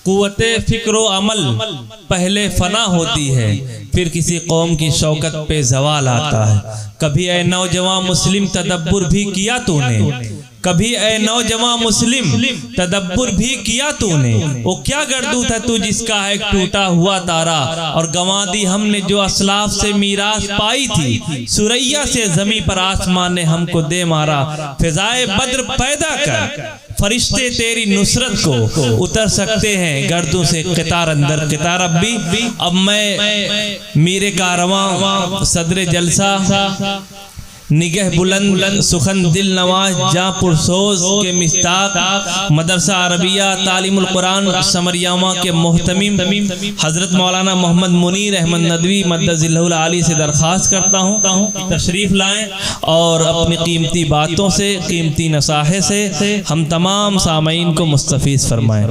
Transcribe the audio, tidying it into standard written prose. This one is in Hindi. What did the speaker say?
कुव्वते फिक्र अमल पहले फना होती है, फिर किसी कौम की शौकत पे जवाल आता है। कभी ए नौजवान मुस्लिम तदब्बुर भी किया तूने, कभी ए नौजवान मुस्लिम तदब्बुर भी किया तूने। वो क्या गर्दू था तू जिसका है एक टूटा हुआ तारा, और गंवा दी हमने जो असलाफ से मीरास पाई थी। सुरैया से जमी पर आसमान ने हमको दे मारा, फिजाए बद्र पैदा कर फरिश्ते तेरी नुसरत को उतर सकते हैं गर्दों से कितार अंदर कितार। अब मैं मीरे कारवां सदरे जलसा निगह बुलंद सुखन दिल नवाज जहाँ पुरसोज के मिस्ताक मदरसा अरबिया तालीमुल कुरान समरियामा के मोहतमीम हज़रत मौलाना मोहम्मद मुनीर अहमद नदवी मद्दज़िल्लहुल आली से दरख्वास्त करता हूँ तशरीफ़ लाएँ और अपनी कीमती बातों से कीमती नसाहे से हम तमाम सामईन को मुस्तफ़ीज़ फरमाएँ।